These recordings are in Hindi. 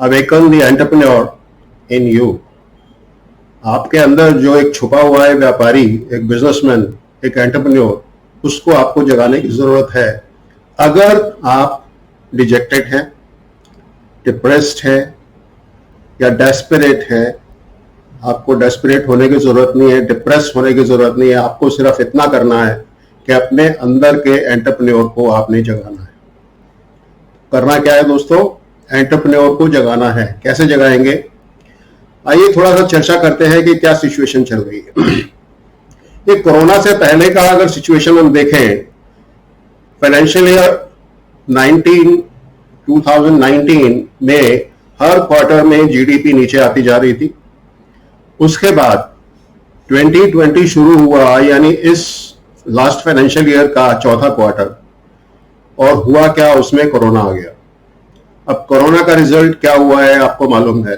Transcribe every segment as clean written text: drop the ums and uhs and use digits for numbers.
Awaken the entrepreneur in you. आपके अंदर जो एक छुपा हुआ है व्यापारी, एक बिजनेसमैन, एक एंटरप्रेन्योर, उसको आपको जगाने की जरूरत है। अगर आप डिजेक्टेड हैं, डिप्रेस्ड है या डेस्परेट है, आपको डेस्परेट होने की जरूरत नहीं है, डिप्रेस होने की जरूरत नहीं है। आपको सिर्फ इतना करना है कि अपने अंदर के एंटरप्रेन्योर को आपने जगाना है। करना क्या है दोस्तों? एंटरप्रेन्योर को जगाना है। कैसे जगाएंगे? आइए थोड़ा सा चर्चा करते हैं कि क्या सिचुएशन चल रही है। ये कोरोना से पहले का अगर सिचुएशन हम देखें, फाइनेंशियल ईयर 2019 में हर क्वार्टर में जीडीपी नीचे आती जा रही थी। उसके बाद 2020 शुरू हुआ, यानी इस लास्ट फाइनेंशियल ईयर का चौथा क्वार्टर, और हुआ क्या? उसमें कोरोना आ गया। अब कोरोना का रिजल्ट क्या हुआ है आपको मालूम है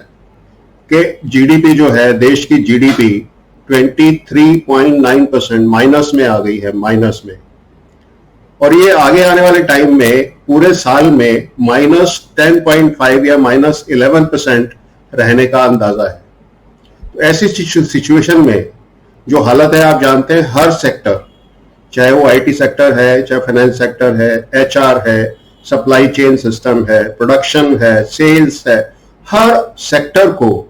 कि जीडीपी जो है, देश की जीडीपी 23.9% माइनस में आ गई है, माइनस में। और ये आगे आने वाले टाइम में पूरे साल में -10.5 या -11% रहने का अंदाजा है। तो ऐसी सिचुएशन में जो हालत है, आप जानते हैं, हर सेक्टर, चाहे वो आईटी सेक्टर है, चाहे फाइनेंस सेक्टर है, एचआर है, सप्लाई चेन सिस्टम है, प्रोडक्शन है, सेल्स है, हर सेक्टर को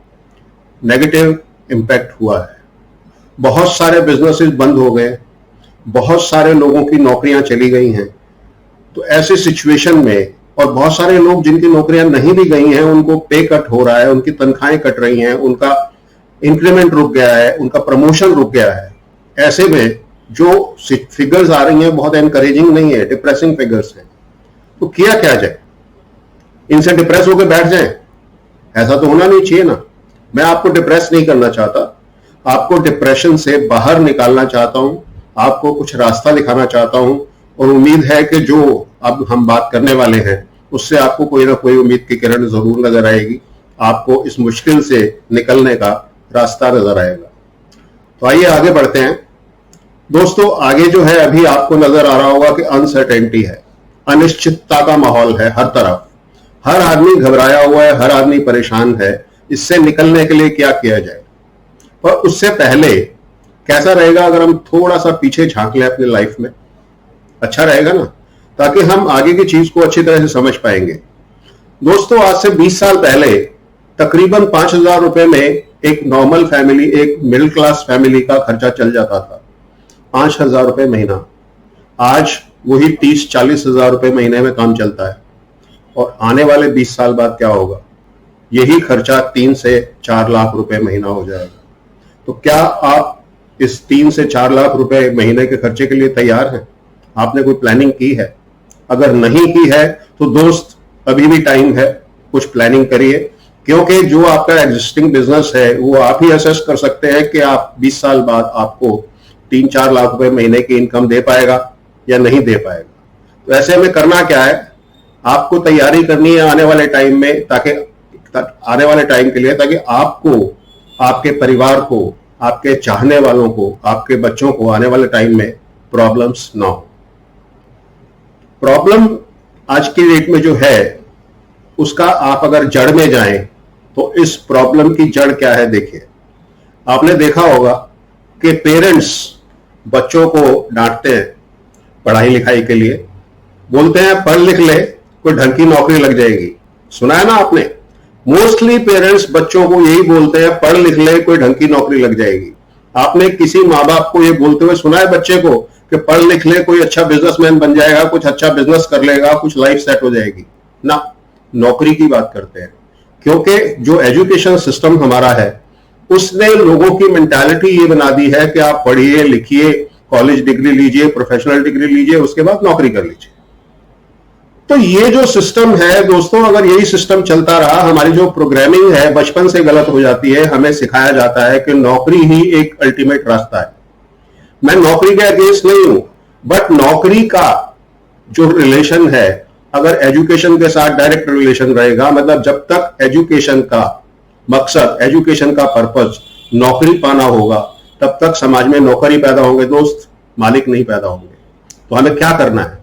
नेगेटिव इंपैक्ट हुआ है। बहुत सारे बिजनेसेस बंद हो गए, बहुत सारे लोगों की नौकरियां चली गई हैं। तो ऐसे सिचुएशन में, और बहुत सारे लोग जिनकी नौकरियां नहीं भी गई हैं, उनको पे कट हो रहा है, उनकी तनख्वाहें कट रही हैं, उनका इंक्रीमेंट रुक गया है, उनका प्रमोशन रुक गया है। ऐसे में जो फिगर्स आ रही हैं बहुत एनकरेजिंग नहीं है, डिप्रेसिंग फिगर्स हैं। तो किया क्या जाए? इनसे डिप्रेस होकर बैठ जाएं? ऐसा तो होना नहीं चाहिए ना। मैं आपको डिप्रेस नहीं करना चाहता, आपको डिप्रेशन से बाहर निकालना चाहता हूं, आपको कुछ रास्ता दिखाना चाहता हूं, और उम्मीद है कि जो अब हम बात करने वाले हैं उससे आपको कोई ना कोई उम्मीद की किरण जरूर नजर आएगी। आपको इस मुश्किल से निकलने का रास्ता नजर आएगा। तो आइए आगे बढ़ते हैं दोस्तों। आगे जो है, अभी आपको नजर आ रहा होगा कि अनसर्टेनिटी है, अनिश्चितता का माहौल है हर तरफ। हर आदमी घबराया हुआ है, हर आदमी परेशान है। इससे निकलने के लिए क्या किया जाए? और उससे पहले कैसा रहेगा अगर हम थोड़ा सा पीछे झांक लें अपनी लाइफ में? अच्छा रहेगा ना, ताकि हम आगे की चीज को अच्छी तरह से समझ पाएंगे। दोस्तों, आज से 20 साल पहले तकरीबन 5,000 रुपए में एक नॉर्मल फैमिली, एक मिडिल क्लास फैमिली का खर्चा चल जाता था। 5,000 रुपए महीना। आज वही 30-40 हजार रुपए महीने में काम चलता है। और आने वाले 20 साल बाद क्या होगा? यही खर्चा 3 से 4 लाख रुपए महीना हो जाएगा। तो क्या आप इस 3 से 4 लाख रुपए महीने के खर्चे के लिए तैयार हैं? आपने कोई प्लानिंग की है? अगर नहीं की है तो दोस्त, अभी भी टाइम है, कुछ प्लानिंग करिए। क्योंकि जो आपका एग्जिस्टिंग बिजनेस है वो आप ही असेस कर सकते हैं कि आप 20 साल बाद आपको 3-4 लाख रुपए महीने की इनकम दे पाएगा या नहीं दे पाएगा। तो ऐसे में करना क्या है? आपको तैयारी करनी है आने वाले टाइम में, ताकि आने वाले टाइम के लिए, ताकि आपको, आपके परिवार को, आपके चाहने वालों को, आपके बच्चों को आने वाले टाइम में प्रॉब्लम्स ना हो। प्रॉब्लम आज की डेट में जो है उसका आप अगर जड़ में जाएं तो इस प्रॉब्लम की जड़ क्या है देखिए। आपने देखा होगा कि पेरेंट्स बच्चों को डांटते हैं पढ़ाई लिखाई के लिए, बोलते हैं पढ़ लिख ले, कोई ढंग की नौकरी लग जाएगी। सुना है ना आपने? मोस्टली पेरेंट्स बच्चों को यही बोलते हैं, पढ़ लिख ले, कोई ढंग की नौकरी लग जाएगी। आपने किसी माँ बाप को ये बोलते हुए सुना है बच्चे को कि पढ़ लिख ले, कोई अच्छा बिजनेसमैन बन जाएगा, कुछ अच्छा बिजनेस कर लेगा, कुछ लाइफ सेट हो जाएगी? ना, नौकरी की बात करते हैं। क्योंकि जो एजुकेशन सिस्टम हमारा है उसने लोगों की मेंटालिटी ये बना दी है कि आप पढ़िए लिखिए, कॉलेज डिग्री लीजिए, प्रोफेशनल डिग्री लीजिए, उसके बाद नौकरी कर लीजिए। तो ये जो सिस्टम है दोस्तों, अगर यही सिस्टम चलता रहा, हमारी जो प्रोग्रामिंग है बचपन से गलत हो जाती है। हमें सिखाया जाता है कि नौकरी ही एक अल्टीमेट रास्ता है। मैं नौकरी के अगेंस्ट नहीं हूं, बट नौकरी का जो रिलेशन है, अगर एजुकेशन के साथ डायरेक्ट रिलेशन रहेगा, मतलब जब तक एजुकेशन का मकसद, एजुकेशन का पर्पस नौकरी पाना होगा, तब तक समाज में नौकरी पैदा होंगे दोस्त, मालिक नहीं पैदा होंगे। तो हमें क्या करना है?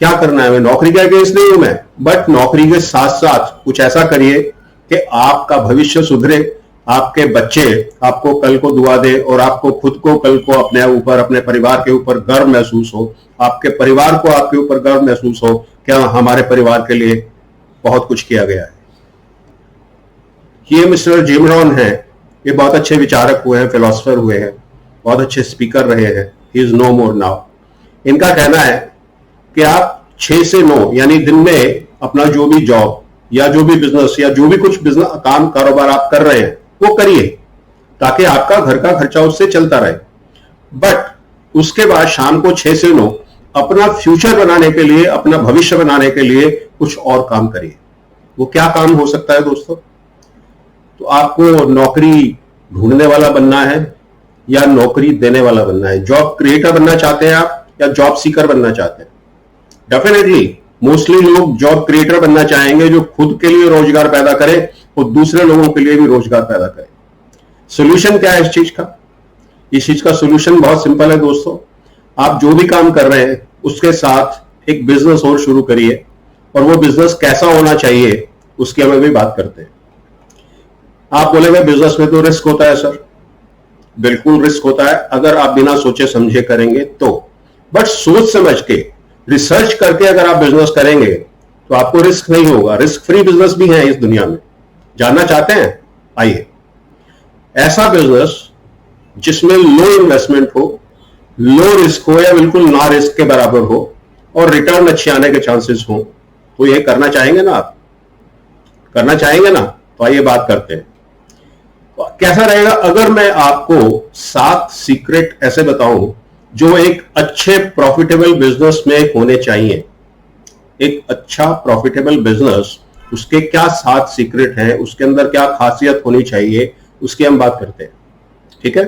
क्या करना है, मैं नौकरी के अगेंस्ट नहीं हूं मैं, बट नौकरी के साथ साथ कुछ ऐसा करिए कि आपका भविष्य सुधरे, आपके बच्चे आपको कल को दुआ दे और आपको खुद को कल को अपने ऊपर, अपने परिवार के ऊपर गर्व महसूस हो, आपके परिवार को आपके ऊपर गर्व महसूस हो कि हमारे परिवार के लिए बहुत कुछ किया गया है। ये मिस्टर जिम रॉन है, ये बहुत अच्छे विचारक हुए हैं, फिलोसोफर हुए हैं, बहुत अच्छे स्पीकर रहे हैं। He is no more now. इनका कहना है कि आप 6 से 9 यानी दिन में अपना जो भी जॉब या जो भी बिजनेस या जो भी कुछ बिजनेस काम कारोबार आप कर रहे हैं वो करिए, ताकि आपका घर का खर्चा उससे चलता रहे। बट उसके बाद शाम को 6 से 9 अपना फ्यूचर बनाने के लिए, अपना भविष्य बनाने के लिए कुछ और काम करिए। वो क्या काम हो सकता है दोस्तों? तो आपको नौकरी ढूंढने वाला बनना है या नौकरी देने वाला बनना है? जॉब क्रिएटर बनना चाहते हैं आप या जॉब सीकर बनना चाहते हैं? डेफिनेटली मोस्टली लोग जॉब क्रिएटर बनना चाहेंगे, जो खुद के लिए रोजगार पैदा करे और दूसरे लोगों के लिए भी रोजगार पैदा करे। सोल्यूशन क्या है इस चीज का? इस चीज का सोल्यूशन बहुत सिंपल है दोस्तों। आप जो भी काम कर रहे हैं उसके साथ एक बिजनेस और शुरू करिए, और वो बिजनेस कैसा होना चाहिए उसकी हम भी बात करते हैं। आप बोलेंगे बिजनेस में तो रिस्क होता है सर। बिल्कुल रिस्क होता है अगर आप बिना सोचे समझे करेंगे तो, बट सोच समझ के रिसर्च करके अगर आप बिजनेस करेंगे तो आपको रिस्क नहीं होगा। रिस्क फ्री बिजनेस भी है इस दुनिया में। जानना चाहते हैं? आइए, ऐसा बिजनेस जिसमें लो इन्वेस्टमेंट हो, लो रिस्क हो या बिल्कुल ना रिस्क के बराबर हो और रिटर्न अच्छे आने के चांसेस हो, तो ये करना चाहेंगे ना आप? करना चाहेंगे ना? तो आइए बात करते हैं। तो कैसा रहेगा अगर मैं आपको 7 सीक्रेट ऐसे बताऊं जो एक अच्छे प्रॉफिटेबल बिजनेस में होने चाहिए। एक अच्छा प्रॉफिटेबल बिजनेस, उसके क्या 7 सीक्रेट हैं, उसके अंदर क्या खासियत होनी चाहिए, उसकी हम बात करते हैं। ठीक है?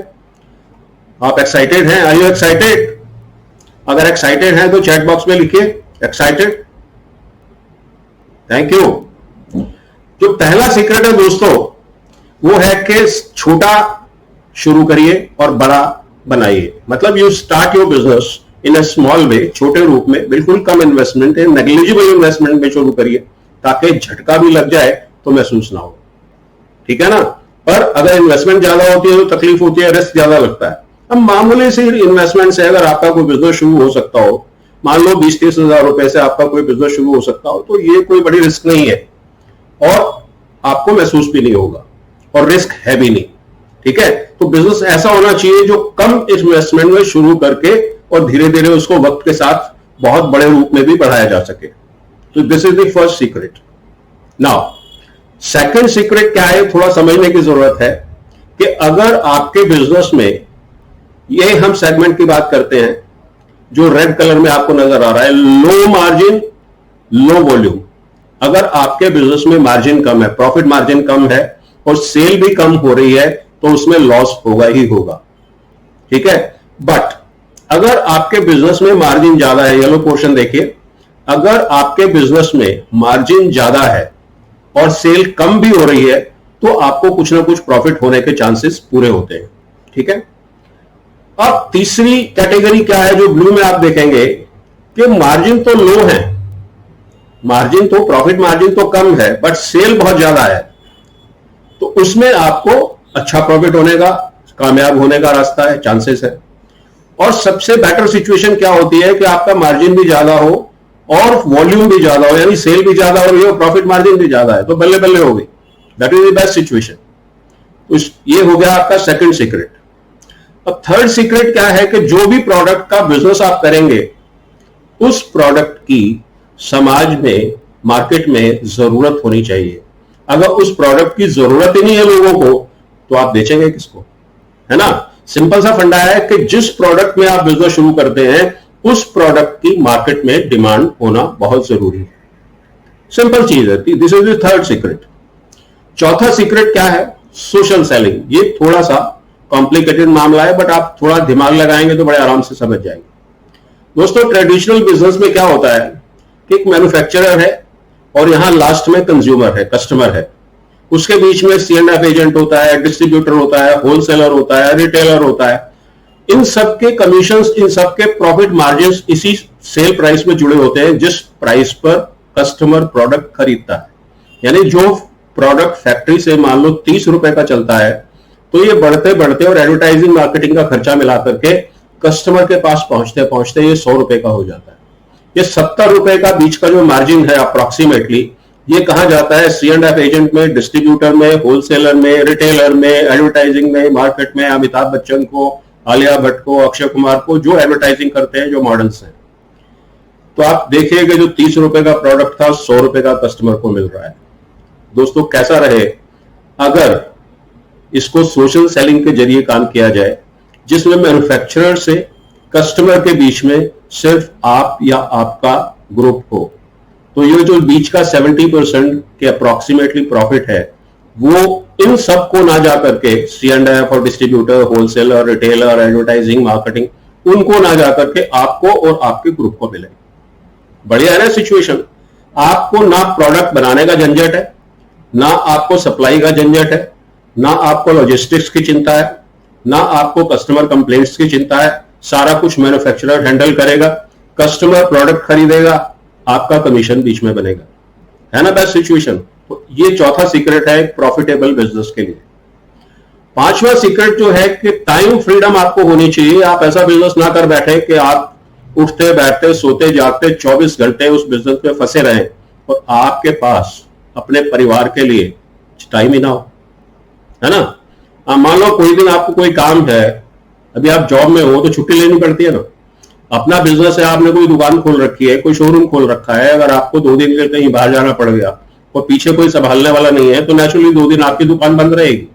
आप एक्साइटेड हैं? Are you excited? अगर एक्साइटेड हैं तो चैट बॉक्स में लिखिए एक्साइटेड। Thank you. जो पहला सीक्रेट है दोस्तों वो है कि छोटा शुरू करिए और बड़ा बनाइए। मतलब you start your business in a small way, छोटे रूप में, बिल्कुल कम इन्वेस्टमेंट है, नेग्लिजिबल इन्वेस्टमेंट में शुरू करिए ताकि झटका भी लग जाए तो महसूस ना हो। ठीक है ना? पर अगर इन्वेस्टमेंट ज्यादा होती है तो तकलीफ होती है, रिस्क ज्यादा लगता है। अब मामूली सी इन्वेस्टमेंट से अगर आपका कोई बिजनेस शुरू हो सकता हो, मान लो 20-30 हजार रुपए से आपका कोई बिजनेस शुरू हो सकता हो, तो ये कोई बड़ी रिस्क नहीं है और आपको महसूस भी नहीं होगा और रिस्क है भी नहीं। ठीक है? तो बिजनेस ऐसा होना चाहिए जो कम इन्वेस्टमेंट में शुरू करके और धीरे धीरे उसको वक्त के साथ बहुत बड़े रूप में भी बढ़ाया जा सके। तो this is the first secret. Now second secret क्या है, थोड़ा समझने की जरूरत है कि अगर आपके बिजनेस में, ये हम सेगमेंट की बात करते हैं जो रेड कलर में आपको नजर आ रहा है, लो मार्जिन लो वॉल्यूम। अगर आपके बिजनेस में मार्जिन कम है, प्रॉफिट मार्जिन कम है और सेल भी कम हो रही है, तो उसमें लॉस होगा ही होगा। ठीक है? बट अगर आपके बिजनेस में मार्जिन ज्यादा है, येलो पोर्शन देखिए, अगर आपके बिजनेस में मार्जिन ज्यादा है और सेल कम भी हो रही है तो आपको कुछ ना कुछ प्रॉफिट होने के चांसेस पूरे होते हैं। ठीक है? अब तीसरी कैटेगरी क्या है जो ब्लू में आप देखेंगे कि मार्जिन तो लो है, मार्जिन तो, प्रॉफिट मार्जिन तो कम है बट सेल बहुत ज्यादा है, तो उसमें आपको अच्छा प्रॉफिट होने का, कामयाब होने का रास्ता है, चांसेस है। और सबसे बेटर सिचुएशन क्या होती है कि आपका मार्जिन भी ज्यादा हो और वॉल्यूम भी ज्यादा हो, यानी सेल भी ज्यादा हो रही है और प्रॉफिट मार्जिन भी ज्यादा है, तो बल्ले बल्ले हो गई। That is the best situation. तो ये हो गया आपका सेकंड सीक्रेट। अब थर्ड सीक्रेट क्या है कि जो भी प्रोडक्ट का बिजनेस आप करेंगे उस प्रोडक्ट की समाज में, मार्केट में जरूरत होनी चाहिए। अगर उस प्रोडक्ट की जरूरत ही नहीं है लोगों को तो आप बेचेंगे किसको? है ना? सिंपल सा फंडा है कि जिस प्रोडक्ट में आप बिजनेस शुरू करते हैं उस प्रोडक्ट की मार्केट में डिमांड होना बहुत जरूरी है। सिंपल चीज है। This is the third secret. चौथा सीक्रेट क्या है? Social selling. ये थोड़ा सा कॉम्प्लिकेटेड मामला है बट आप थोड़ा दिमाग लगाएंगे तो बड़े आराम से समझ जाएंगे। दोस्तों ट्रेडिशनल बिजनेस में क्या होता है कि एक मैन्युफैक्चरर है और यहां लास्ट में कंज्यूमर है, कस्टमर है, उसके बीच में C&F एजेंट होता है, डिस्ट्रीब्यूटर होता है, होलसेलर होता है, रिटेलर होता है। इन सब के कमीशंस, इन सब के प्रॉफिट मार्जिन्स इसी सेल प्राइस में जुड़े होते हैं जिस प्राइस पर कस्टमर प्रोडक्ट खरीदता है। यानी जो प्रोडक्ट फैक्ट्री से मान लो 30 रुपए का चलता है, तो ये बढ़ते बढ़ते और एडवर्टाइजिंग मार्केटिंग का खर्चा मिला करके कस्टमर के पास पहुंचते पहुंचते ये 100 रुपए का हो जाता है। ये 70 रुपए का बीच का जो मार्जिन है अप्रोक्सीमेटली, ये कहां जाता है? C&F एजेंट में, डिस्ट्रीब्यूटर में, होलसेलर में, रिटेलर में, एडवर्टाइजिंग में, मार्केट में, अमिताभ बच्चन को, आलिया भट्ट को, अक्षय कुमार को, जो एडवर्टाइजिंग करते हैं, जो मॉडल्स हैं। तो आप देखिएगा जो 30 रुपए का प्रोडक्ट था 100 रुपए का कस्टमर को मिल रहा है। दोस्तों कैसा रहे अगर इसको सोशल सेलिंग के जरिए काम किया जाए, जिसमें मैन्युफैक्चरर से कस्टमर के बीच में सिर्फ आप या आपका ग्रुप हो। तो ये जो बीच का 70% के अप्रोक्सीमेटली प्रॉफिट है, वो इन सब को ना जा करके C&F और distributor, wholesaler, retailer, advertising, marketing, उनको ना जा करके आपको और आपके ग्रुप को मिले। बढ़िया है ना सिचुएशन? आपको ना प्रोडक्ट बनाने का झंझट है, ना आपको सप्लाई का झंझट है, ना आपको लॉजिस्टिक्स की चिंता है, ना आपको कस्टमर कंप्लेंट्स की चिंता है। सारा कुछ मैन्युफैक्चरर हैंडल करेगा, कस्टमर प्रोडक्ट खरीदेगा, आपका कमीशन बीच में बनेगा। है ना बेस्ट सिचुएशन? तो ये चौथा सीक्रेट है प्रॉफिटेबल बिजनेस के लिए। पांचवा सीक्रेट जो है कि टाइम फ्रीडम आपको होनी चाहिए। आप ऐसा बिजनेस ना कर बैठे कि आप उठते बैठते सोते जागते 24 घंटे उस बिजनेस में फंसे रहें और आपके पास अपने परिवार के लिए टाइम ही ना हो। है ना? मान लो कोई दिन आपको कोई काम है, अभी आप जॉब में हो तो छुट्टी लेनी पड़ती है ना। अपना बिजनेस है, आपने कोई दुकान खोल रखी है, कोई शोरूम खोल रखा है, अगर आपको 2 दिन के लिए कहीं बाहर जाना पड़ गया और पीछे कोई संभालने वाला नहीं है, तो नेचुरली 2 दिन आपकी दुकान बंद रहेगी।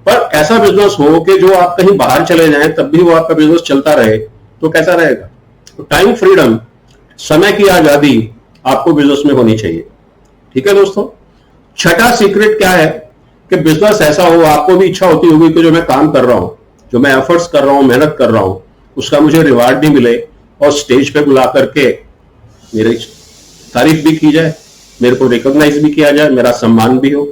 पर ऐसा बिजनेस हो कि जो आप कहीं बाहर चले जाएं तब भी वो आपका बिजनेस चलता रहे, तो कैसा रहेगा? तो टाइम फ्रीडम, समय की आजादी आपको बिजनेस में होनी चाहिए। ठीक है दोस्तों? छठा सीक्रेट क्या है कि बिजनेस ऐसा हो, आपको भी इच्छा होती होगी कि जो मैं काम कर रहा हूं, जो मैं एफर्ट्स कर रहा हूं, मेहनत कर रहा हूं, उसका मुझे रिवार्ड भी मिले और स्टेज पे बुला करके मेरी तारीफ भी की जाए, मेरे को रिकॉग्नाइज भी किया जाए, मेरा सम्मान भी हो।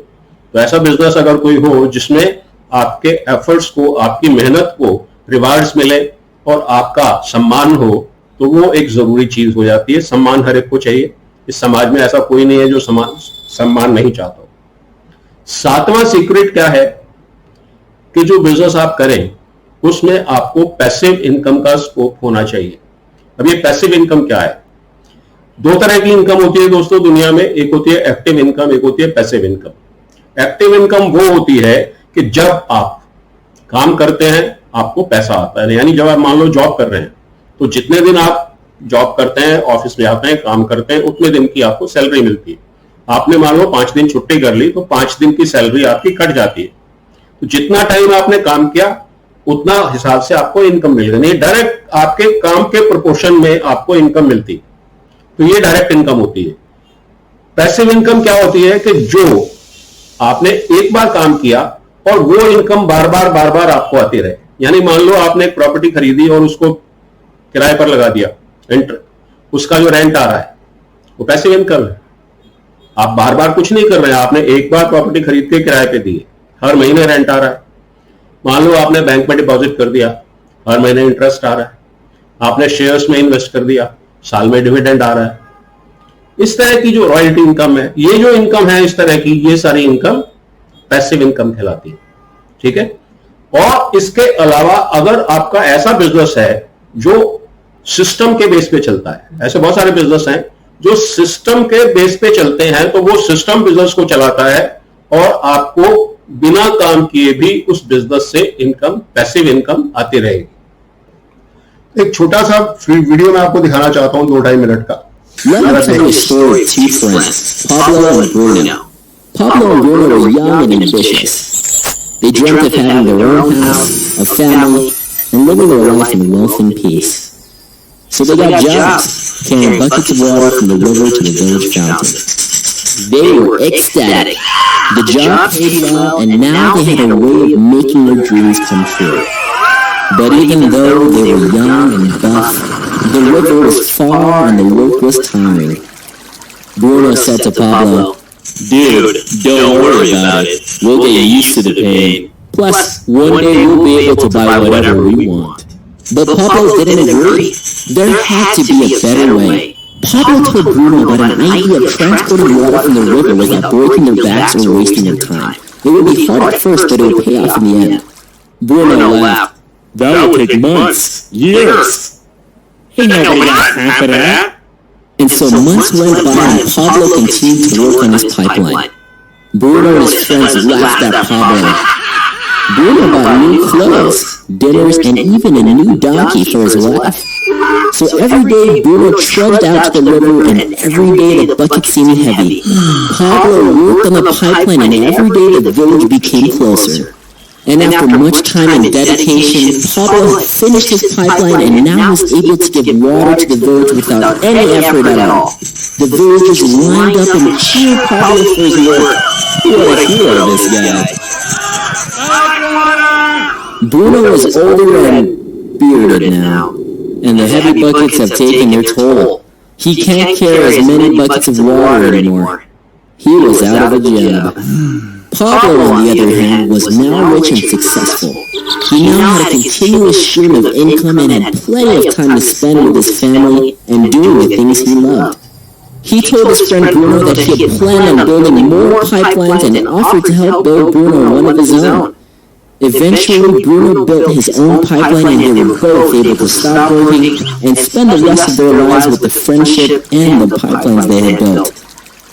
तो ऐसा बिजनेस अगर कोई हो जिसमें आपके एफर्ट्स को, आपकी मेहनत को रिवार्ड्स मिले और आपका सम्मान हो, तो वो एक जरूरी चीज हो जाती है। सम्मान हर एक को चाहिए। इस समाज में ऐसा कोई नहीं है जो सम्मान नहीं चाहता। सातवां सीक्रेट क्या है कि जो बिजनेस आप करें उसमें आपको पैसिव इनकम का स्कोप होना चाहिए। अब ये पैसिव इनकम क्या है? 2 तरह की इनकम होती है दोस्तों दुनिया में। एक होती है एक्टिव इनकम, एक होती है पैसिव इनकम। एक्टिव इनकम वो होती है कि जब आप काम करते हैं आपको पैसा आता है। यानी जब आप मान लो जॉब कर रहे हैं, तो जितने दिन आप जॉब करते हैं, ऑफिस में आते हैं, काम करते हैं, उतने दिन की आपको सैलरी मिलती है। आपने मान लो 5 दिन छुट्टी कर ली तो 5 दिन की सैलरी आपकी कट जाती है। तो जितना टाइम आपने काम किया उतना हिसाब से आपको इनकम मिलेगा। नहीं, डायरेक्ट आपके काम के प्रोपोर्शन में आपको इनकम मिलती। तो ये डायरेक्ट इनकम होती है। पैसिव इनकम क्या होती है कि जो आपने एक बार काम किया और वो इनकम बार बार आपको आती रहे। यानी मान लो आपने एक प्रॉपर्टी खरीदी और उसको किराए पर लगा दिया, उसका जो रेंट आ रहा है वो पैसिव इनकम है। आप बार बार कुछ नहीं कर रहे हैं, आपने एक बार प्रॉपर्टी खरीद के किराए पे दी है, हर महीने रेंट आ रहा है। मान लो आपने बैंक में डिपॉजिट कर दिया, हर महीने इंटरेस्ट आ रहा है। आपने शेयर्स में इन्वेस्ट कर दिया, साल में डिविडेंड आ रहा है। इस तरह की जो रॉयल्टी इनकम है, ये जो इनकम है इस तरह की, ये सारी इनकम पैसिव इनकम कहलाती है। ठीक है? और इसके अलावा अगर आपका ऐसा बिजनेस है जो सिस्टम के बेस पे चलता है, ऐसे बहुत सारे बिजनेस हैं जो सिस्टम के बेस पे चलते हैं, तो वो सिस्टम बिजनेस को चलाता है और आपको बिना काम किए भी उस बिजनेस से इनकम, पैसिव इनकम आती रहेगी। एक छोटा सा वीडियो मैं आपको दिखाना चाहता हूं 2-2.5 मिनट का। Let me tell you a story of 2 friends, Pablo and Bruno. Pablo and Bruno were young and ambitious. They dreamt of having their own house, a family, and living their life in wealth and peace. So they got jobs, carrying buckets of water from the river to the village fountain. They were ecstatic. The job paid well, and now they had a way of making their dreams come true. But even though they were young and buff, the river was far and the work was tiring. Bruno said to Pablo, "Dude, don't worry about it. We'll get used to the pain. Plus, one day we'll be able to buy whatever we want." But Pablo didn't agree. There had to be a better way. Pablo told Bruno about an idea of transporting water from the river without breaking their backs or wasting their time. It would be hard at first, but it would pay off in the end. Bruno laughed. That would take months, years. Ain't nobody got time for that. And so months went by and Pablo continued to work on his pipeline. Bruno and his friends laughed at Pablo. Bruno bought new clothes, dinners, and even a new donkey for his wife. So every day Bruno trudged out to the river, and every day the bucket seemed heavy. Pablo worked on the pipeline, and every day the village became closer. And after much time and dedication, Pablo had finished his pipeline and now was able to give water to the village without any effort at all. The villagers lined up and cheered Pablo for his work. What a hero, this guy. Bruno is older and bearded now, and the heavy buckets have taken their toll. He can't carry as many buckets of water anymore. He was out of a job. Pablo, on the other hand, was now rich and successful. He now had a continuous stream of income and had plenty of time to spend with his family and doing the things he loved. He told his friend Bruno that he had planned on building more pipelines and offered to help build Bruno one of his own. Eventually, Bruno built his own pipeline, and they were both able to stop working and spend the rest of their lives with the friendship and the pipelines they had built.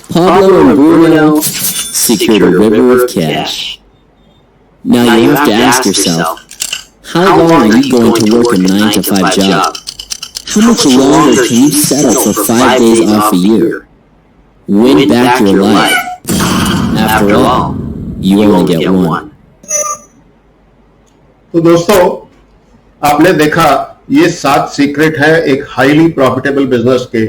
Pablo and Bruno secured a river of cash. Now you have to ask yourself, how long are you going to work a 9-to-5 job? How much longer can you settle for 5 days off a year? Win back your life. After all, you only get one. तो दोस्तों, आपने देखा ये 7 सीक्रेट है एक हाईली प्रॉफिटेबल बिजनेस के।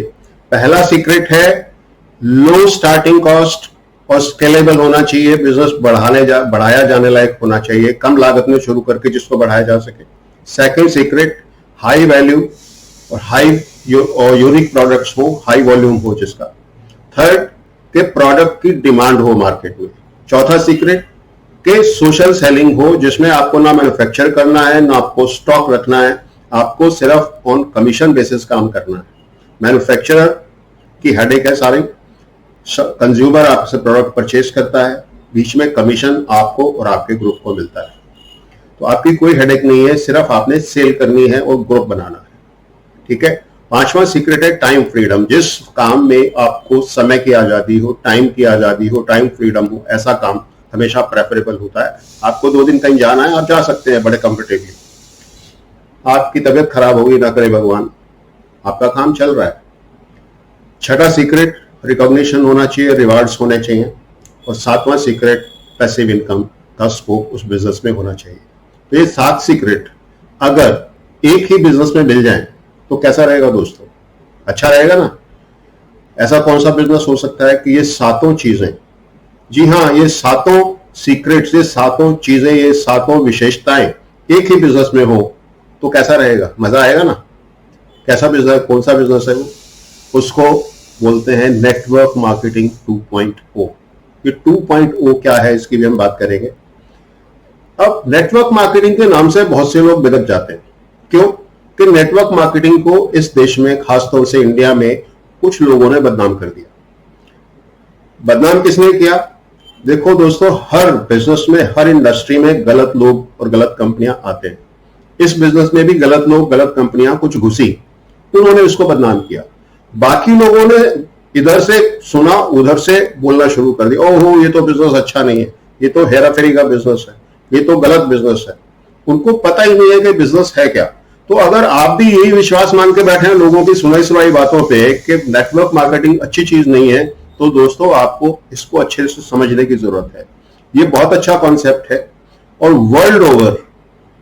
पहला सीक्रेट है लो स्टार्टिंग कॉस्ट और स्केलेबल होना चाहिए। बिजनेस बढ़ाया जाने लायक होना चाहिए, कम लागत में शुरू करके जिसको बढ़ाया जा सके। सेकंड सीक्रेट, हाई वैल्यू और हाई और यूनिक प्रोडक्ट्स हो, हाई वॉल्यूम हो जिसका। थर्ड, के प्रोडक्ट की डिमांड हो मार्केट में। चौथा सीक्रेट, के सोशल सेलिंग हो जिसमें आपको ना मैन्युफैक्चर करना है ना आपको स्टॉक रखना है, आपको सिर्फ ऑन कमीशन बेसिस काम करना है। मैन्युफैक्चरर की हेडेक है सारी, कंज्यूमर आपसे प्रोडक्ट परचेज करता है, बीच में कमीशन आपको और आपके ग्रुप को मिलता है। तो आपकी कोई हेडेक नहीं है, सिर्फ आपने सेल करनी है और ग्रुप बनाना है। ठीक है। पांचवा सीक्रेट है टाइम फ्रीडम। जिस काम में आपको समय की आजादी हो, टाइम की आजादी हो, टाइम फ्रीडम हो, ऐसा काम हमेशा प्रेफरेबल होता है। आपको 2 दिन कहीं जाना है, आप जा सकते हैं बड़े कंफर्टेबली। आपकी तबीयत खराब होगी, ना करे भगवान, आपका काम चल रहा है। छठा सीक्रेट, रिकॉग्निशन होना चाहिए, रिवार्ड्स होने चाहिए। और 7वां सीक्रेट, पैसिव इनकम का स्कोप उस बिजनेस में होना चाहिए। तो ये 7 सीक्रेट अगर एक ही बिजनेस में मिल जाएं तो कैसा रहेगा दोस्तों? अच्छा रहेगा ना। ऐसा कौन सा बिजनेस हो सकता है कि ये 7 चीजें, जी हाँ, ये 7 सीक्रेट्स, ये 7 चीजें, ये 7 विशेषताएं एक ही बिजनेस में हो तो कैसा रहेगा? मजा आएगा ना। कैसा बिजनेस, कौन सा बिजनेस है वो? उसको बोलते हैं नेटवर्क मार्केटिंग 2.0। ये 2.0 क्या है इसकी भी हम बात करेंगे। अब नेटवर्क मार्केटिंग के नाम से बहुत से लोग बिदक जाते हैं। क्यों? कि नेटवर्क मार्केटिंग को इस देश में, खासतौर से इंडिया में, कुछ लोगों ने बदनाम कर दिया। बदनाम किसने किया? देखो दोस्तों, हर बिजनेस में, हर इंडस्ट्री में गलत लोग और गलत कंपनियां आते हैं। इस बिजनेस में भी गलत लोग, गलत कंपनियां कुछ घुसी, उन्होंने इसको बदनाम किया। बाकी लोगों ने इधर से सुना, उधर से बोलना शुरू कर दिया, ओहो ये तो बिजनेस अच्छा नहीं है, ये तो हेरा फेरी का बिजनेस है, ये तो गलत बिजनेस है। उनको पता ही नहीं है कि बिजनेस है क्या। तो अगर आप भी यही विश्वास मान के बैठे हैं लोगों की सुनाई सुनाई बातों पे कि नेटवर्क मार्केटिंग अच्छी चीज नहीं है, तो दोस्तों आपको इसको अच्छे से समझने की जरूरत है। ये बहुत अच्छा कॉन्सेप्ट है और world over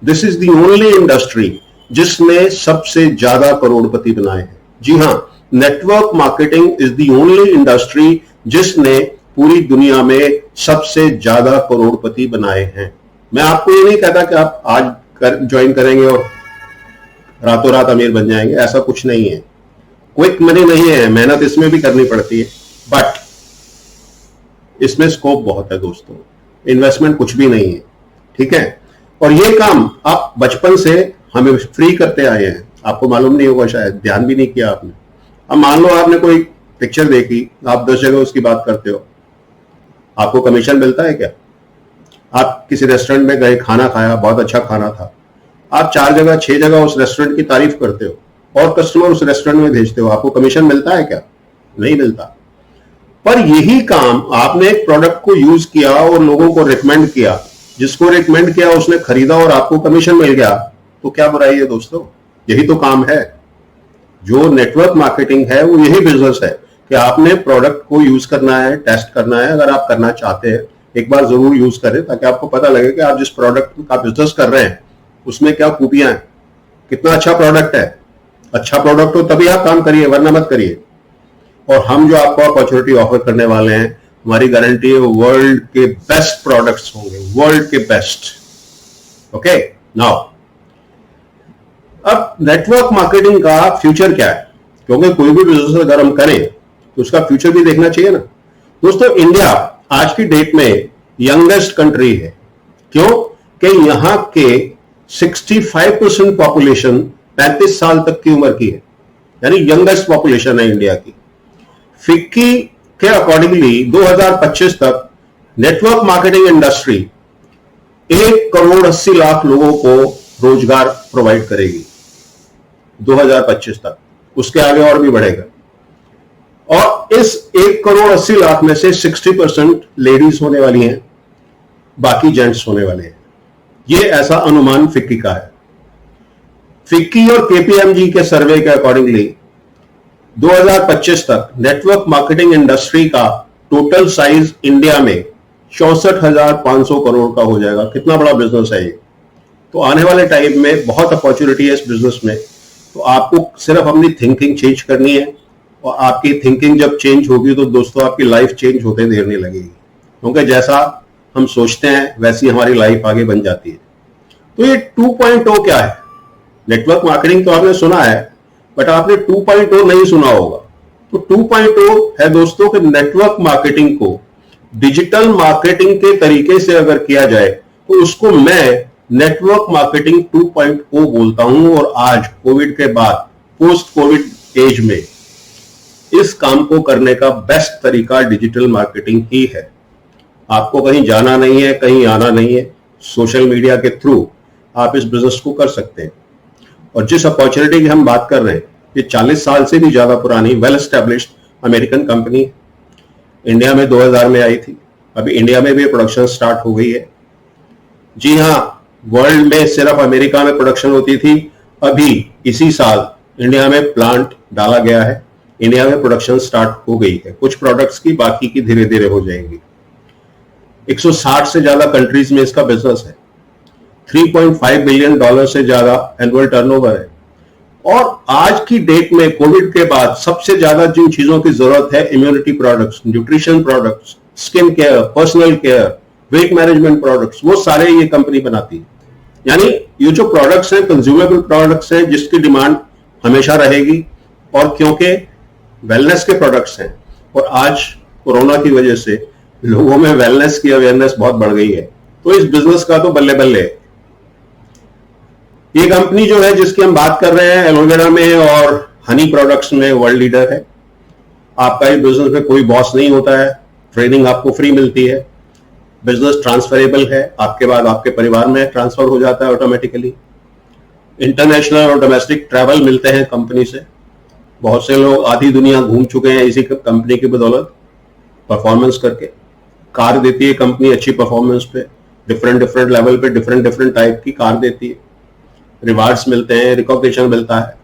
this is the only industry जिसने सबसे ज्यादा करोड़पति बनाए हैं। जी हाँ, network marketing is the only industry जिसने पूरी दुनिया में सबसे ज्यादा करोड़पति बनाए हैं। मैं आपको ये नहीं कहता कि आप आज ज्वाइन करेंगे और रातों रात अमीर बन जाएंगे, ऐसा कुछ नहीं है। क्विक मनी नहीं है, मेहनत इसमें भी करनी पड़ती है, बट इसमें स्कोप बहुत है दोस्तों। इन्वेस्टमेंट कुछ भी नहीं है, ठीक है। और ये काम आप बचपन से हमें फ्री करते आए हैं, आपको मालूम नहीं होगा, शायद ध्यान भी नहीं किया आपने। अब मान लो आपने कोई पिक्चर देखी, आप 10 जगह उसकी बात करते हो, आपको कमीशन मिलता है क्या? आप किसी रेस्टोरेंट में गए, खाना खाया, बहुत अच्छा खाना था, आप 4 जगह 6 जगह उस रेस्टोरेंट की तारीफ करते हो और कस्टमर उस रेस्टोरेंट में भेजते हो, आपको कमीशन मिलता है क्या? नहीं मिलता। पर यही काम आपने एक प्रोडक्ट को यूज किया और लोगों को रिकमेंड किया, जिसको रिकमेंड किया उसने खरीदा और आपको कमीशन मिल गया, तो क्या बुराई है दोस्तों? यही तो काम है। जो नेटवर्क मार्केटिंग है वो यही बिजनेस है कि आपने प्रोडक्ट को यूज करना है, टेस्ट करना है। अगर आप करना चाहते हैं एक बार जरूर यूज करें, ताकि आपको पता लगे कि आप जिस प्रोडक्ट का बिजनेस कर रहे हैं उसमें क्या खूबियां हैं, कितना अच्छा प्रोडक्ट है। अच्छा प्रोडक्ट हो तभी आप काम करिए, वरना मत करिए। और हम जो आपको अपॉर्चुनिटी ऑफर करने वाले हैं, हमारी गारंटी है वर्ल्ड के बेस्ट प्रोडक्ट्स होंगे, वर्ल्ड के बेस्ट। ओके, नाउ अब नेटवर्क मार्केटिंग का फ्यूचर क्या है? क्योंकि कोई भी बिजनेस अगर हम करें तो उसका फ्यूचर भी देखना चाहिए ना दोस्तों। इंडिया आज की डेट में यंगेस्ट कंट्री है। क्यों? कि यहां के 65% पॉपुलेशन 35 साल तक की उम्र की है, यानी यंगेस्ट पॉपुलेशन है इंडिया की। फिक्की के अकॉर्डिंगली 2025 तक नेटवर्क मार्केटिंग इंडस्ट्री 1,80,00,000 लोगों को रोजगार प्रोवाइड करेगी 2025 तक। उसके आगे और भी बढ़ेगा। और इस 1,80,00,000 में से 60% लेडीज होने वाली हैं, बाकी जेंट्स होने वाले हैं। ये ऐसा अनुमान फिक्की का है। फिक्की और केपीएमजी के सर्वे के अकॉर्डिंगली 2025 तक नेटवर्क मार्केटिंग इंडस्ट्री का टोटल साइज इंडिया में 64,500 करोड़ का हो जाएगा। कितना बड़ा बिजनेस है ये। तो आने वाले टाइम में बहुत अपॉर्चुनिटी है इस बिजनेस में। तो आपको सिर्फ अपनी थिंकिंग चेंज करनी है, और आपकी थिंकिंग जब चेंज होगी तो दोस्तों आपकी लाइफ चेंज होते देर नहीं लगेगी, क्योंकि जैसा हम सोचते हैं वैसी हमारी लाइफ आगे बन जाती है। तो ये 2.0 क्या है? नेटवर्क मार्केटिंग तो आपने सुना है, बट आपने 2.0 नहीं सुना होगा। तो 2.0 है दोस्तों कि नेटवर्क मार्केटिंग को डिजिटल मार्केटिंग के तरीके से अगर किया जाए तो उसको मैं नेटवर्क मार्केटिंग 2.0 बोलता हूं। और आज कोविड के बाद, पोस्ट कोविड एज में, इस काम को करने का बेस्ट तरीका डिजिटल मार्केटिंग ही है। आपको कहीं जाना नहीं है, कहीं आना नहीं है, सोशल मीडिया के थ्रू आप इस बिजनेस को कर सकते हैं। और जिस अपॉर्चुनिटी की हम बात कर रहे हैं, ये 40 साल से भी ज्यादा पुरानी well established American company India में 2000 में आई थी। अभी इंडिया में भी प्रोडक्शन स्टार्ट हो गई है। जी हां, वर्ल्ड में सिर्फ अमेरिका में प्रोडक्शन होती थी, अभी इसी साल इंडिया में प्लांट डाला गया है, इंडिया में प्रोडक्शन स्टार्ट हो गई है। कुछ प्रोडक्ट्स की, बाकी की धीरे धीरे हो जाएंगी। 160 से ज्यादा कंट्रीज में इसका बिजनेस है। $3.5 बिलियन से ज्यादा एनुअल टर्नओवर है। और आज की डेट में कोविड के बाद सबसे ज्यादा जिन चीजों की जरूरत है, immunity products, nutrition products, skin care, personal care, weight management products, वो सारे ये कंपनी बनाती है। यानी ये जो प्रोडक्ट्स हैं, कंज्यूमेबल प्रोडक्ट्स हैं, जिसकी डिमांड हमेशा रहेगी। और क्योंकि वेलनेस के प्रोडक्ट्स हैं, और आज कोरोना की वजह से लोगों में वेलनेस की अवेयरनेस बहुत बढ़ गई है, तो इस बिजनेस का तो बल्ले बल्ले। ये कंपनी जो है जिसकी हम बात कर रहे हैं, एलोवेरा में और हनी प्रोडक्ट्स में वर्ल्ड लीडर है। आपका इस बिजनेस में कोई बॉस नहीं होता है, ट्रेनिंग आपको फ्री मिलती है, बिजनेस ट्रांसफरेबल है, आपके बाद आपके परिवार में ट्रांसफर हो जाता है ऑटोमेटिकली। इंटरनेशनल और डोमेस्टिक ट्रैवल मिलते हैं कंपनी से। बहुत से लोग आधी दुनिया घूम चुके हैं इसी कंपनी की बदौलत, परफॉर्मेंस करके। कार देती है कंपनी अच्छी परफॉर्मेंस पे, डिफरेंट लेवल पे डिफरेंट टाइप की कार देती है। रिवार्ड्स मिलते हैं, रिकॉग्निशन मिलता है।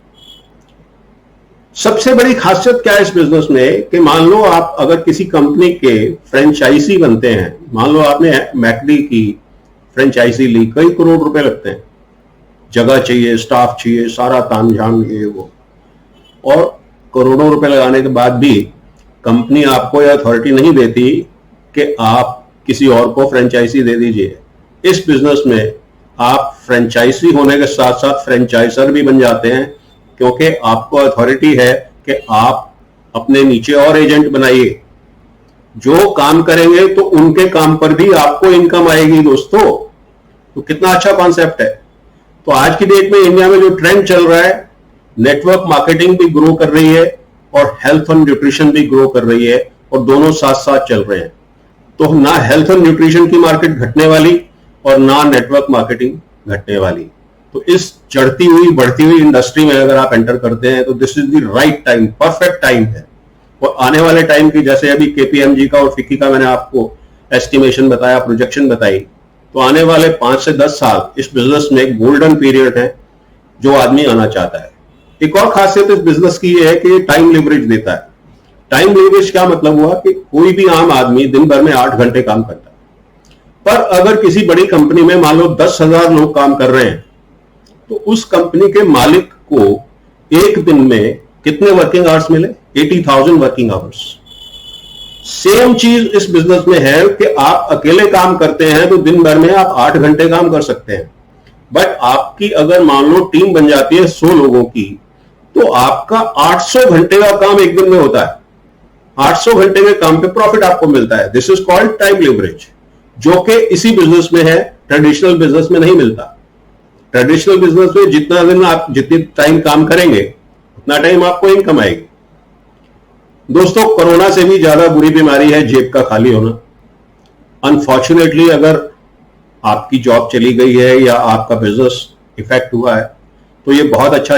सबसे बड़ी खासियत क्या है इस बिजनेस में कि मान लो आप अगर किसी कंपनी के फ्रेंचाइजी बनते हैं, मान लो आपने मैकडी की फ्रेंचाइजी ली, कई करोड़ रुपए लगते हैं, जगह चाहिए, स्टाफ चाहिए, सारा तामझाम, ये वो, और करोड़ों रुपए लगाने के बाद भी कंपनी आपको यह अथॉरिटी नहीं देती कि आप किसी और को फ्रेंचाइजी दे दीजिए। इस बिजनेस में आप फ्रेंचाइजी होने के साथ साथ फ्रेंचाइजर भी बन जाते हैं, क्योंकि आपको अथॉरिटी है कि आप अपने नीचे और एजेंट बनाइए, जो काम करेंगे तो उनके काम पर भी आपको इनकम आएगी दोस्तों। तो कितना अच्छा कॉन्सेप्ट है। तो आज की डेट में इंडिया में जो ट्रेंड चल रहा है, नेटवर्क मार्केटिंग भी ग्रो कर रही है और हेल्थ एंड न्यूट्रिशन भी ग्रो कर रही है, और दोनों साथ साथ चल रहे हैं। तो ना हेल्थ एंड न्यूट्रिशन की मार्केट घटने वाली और ना नेटवर्क मार्केटिंग घटने वाली। तो इस चढ़ती हुई बढ़ती हुई इंडस्ट्री में अगर आप एंटर करते हैं तो this is the right time, perfect time है। और आने वाले टाइम की, जैसे अभी केपीएमजी का और फिक्की का मैंने आपको एस्टिमेशन बताया, प्रोजेक्शन बताई, तो आने वाले 5 से 10 साल इस बिजनेस में एक गोल्डन पीरियड है जो आदमी आना चाहता है। एक और खासियत इस बिजनेस की यह है कि ये टाइम लिवरेज देता है। टाइम लिवरेज क्या मतलब हुआ कि कोई भी आम आदमी दिन भर में 8 घंटे काम करता है, पर अगर किसी बड़ी कंपनी में मान लो 10,000 लोग काम कर रहे हैं, तो उस कंपनी के मालिक को एक दिन में कितने वर्किंग आवर्स मिले? 80,000 वर्किंग आवर्स। सेम चीज इस बिजनेस में है कि आप अकेले काम करते हैं तो दिन भर में आप 8 घंटे काम कर सकते हैं, बट आपकी अगर मान लो टीम बन जाती है 100 लोगों की, तो आपका 800 घंटे का काम एक दिन में होता है। 800 घंटे के काम पे प्रॉफिट आपको मिलता है। This is called time leverage, जो कि इसी बिजनेस में है, ट्रेडिशनल बिजनेस में नहीं मिलता। ट्रेडिशनल बिजनेस में जितना दिन आप जितनी टाइम काम करेंगे उतना टाइम आपको इनकम आएगी। दोस्तों, कोरोना से भी ज्यादा बुरी बीमारी है जेब का खाली होना। अनफॉर्चुनेटली अगर आपकी जॉब चली गई है या आपका बिजनेस इफेक्ट हुआ है, तो ये बहुत अच्छा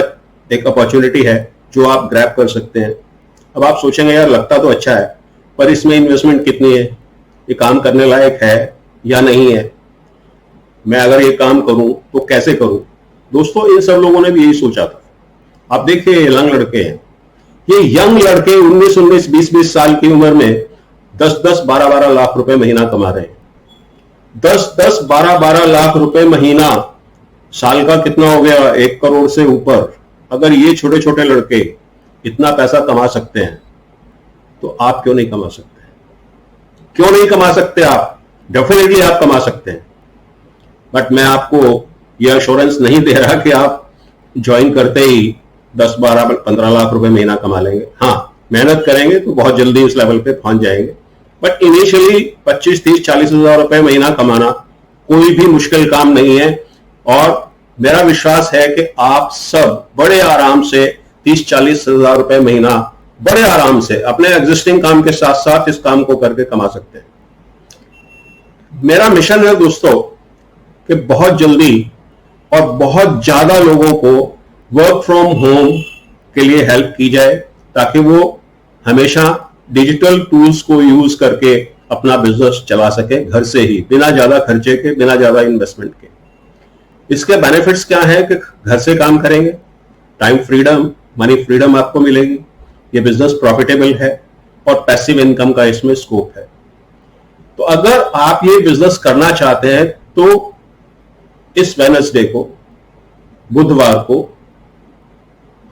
एक अपॉर्चुनिटी है जो आप ग्रैब कर सकते हैं। अब आप सोचेंगे यार लगता तो अच्छा है, पर इसमें इन्वेस्टमेंट कितनी है, ये काम करने लायक है या नहीं है, मैं अगर ये काम करूं तो कैसे करूं। दोस्तों, इन सब लोगों ने भी यही सोचा था। आप देखिए, यंग लड़के हैं, ये यंग लड़के 19-19, 20-20 साल की उम्र में 10-10, 12-12 लाख रुपए महीना कमा रहे हैं। 10-10, 12-12 लाख रुपए महीना, साल का कितना हो गया? 1 करोड़ से ऊपर। अगर ये छोटे छोटे लड़के इतना पैसा कमा सकते हैं, तो आप क्यों नहीं कमा सकते? क्यों नहीं कमा सकते आप? डेफिनेटली आप कमा सकते हैं, बट मैं आपको यह अश्योरेंस नहीं दे रहा कि आप ज्वाइन करते ही 10, 12, 15 लाख रुपए महीना कमा लेंगे। हाँ, मेहनत करेंगे तो बहुत जल्दी इस लेवल पे पहुंच जाएंगे, बट इनिशियली 25, 30, 40 हजार रुपए महीना कमाना कोई भी मुश्किल काम नहीं है। और मेरा विश्वास है कि आप सब बड़े आराम से 30-40 हजार रुपए महीना बड़े आराम से अपने एग्जिस्टिंग काम के साथ साथ इस काम को करके कमा सकते हैं। मेरा मिशन है दोस्तों कि बहुत जल्दी और बहुत ज्यादा लोगों को वर्क फ्रॉम होम के लिए हेल्प की जाए, ताकि वो हमेशा डिजिटल टूल्स को यूज करके अपना बिजनेस चला सके घर से ही, बिना ज्यादा खर्चे के, बिना ज्यादा इन्वेस्टमेंट के। इसके बेनिफिट्स क्या है कि घर से काम करेंगे, टाइम फ्रीडम, मनी फ्रीडम आपको मिलेगी, ये बिजनेस प्रॉफिटेबल है और पैसिव इनकम का इसमें स्कोप है। तो अगर आप ये बिजनेस करना चाहते हैं तो इस वेडनेसडे को, बुधवार को,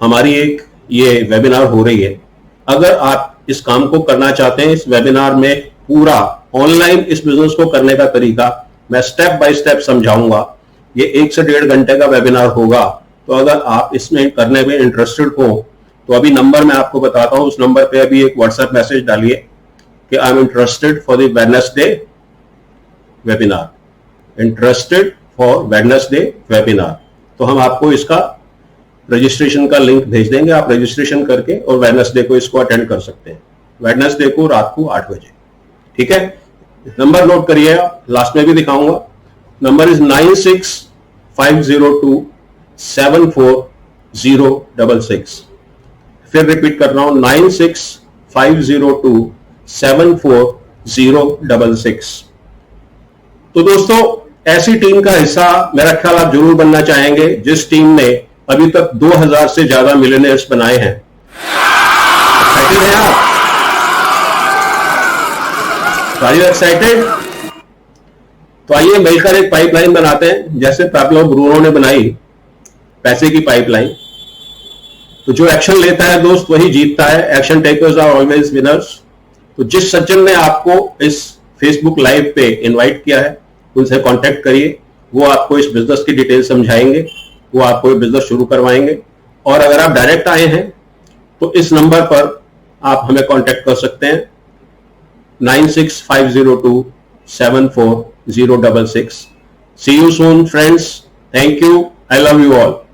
हमारी एक ये वेबिनार हो रही है। अगर आप इस काम को करना चाहते हैं, इस वेबिनार में पूरा ऑनलाइन इस बिजनेस को करने का तरीका मैं स्टेप बाय स्टेप समझाऊंगा। ये 1 से 1.5 घंटे का वेबिनार होगा। तो अगर आप इसमें करने में इंटरेस्टेड हो तो अभी नंबर मैं आपको बताता हूं, उस नंबर पे अभी एक व्हाट्सएप मैसेज डालिए कि I am interested for the Wednesday webinar, interested for Wednesday webinar. तो हम आपको इसका रजिस्ट्रेशन का लिंक भेज देंगे, आप रजिस्ट्रेशन करके और वेडनेसडे को इसको अटेंड कर सकते हैं, वेडनेसडे को रात को 8 बजे। ठीक है, नंबर नोट करिए, लास्ट में भी दिखाऊंगा। Number is 9650274066। फिर रिपीट कर रहा हूं, 9650274066। तो दोस्तों, ऐसी टीम का हिस्सा मेरा ख्याल आप जरूर बनना चाहेंगे जिस टीम ने अभी तक 2000 से ज्यादा मिलियनेयर्स बनाए हैं। एक्साइटेड हैं आप? Are you excited? तो आइए मिलकर एक पाइपलाइन बनाते हैं, जैसे पैब्लो ब्रूनो ने बनाई पैसे की पाइपलाइन। तो जो एक्शन लेता है दोस्त वही जीतता है। Action takers are always winners. तो जिस सज्जन ने आपको इस फेसबुक लाइव पे इनवाइट किया है उनसे कांटेक्ट करिए, वो आपको इस बिजनेस की डिटेल समझाएंगे, वो आपको बिजनेस शुरू करवाएंगे। और अगर आप डायरेक्ट आए हैं तो इस नंबर पर आप हमें कांटेक्ट कर सकते हैं, 9650274066। See you soon friends. Thank you. I love you all.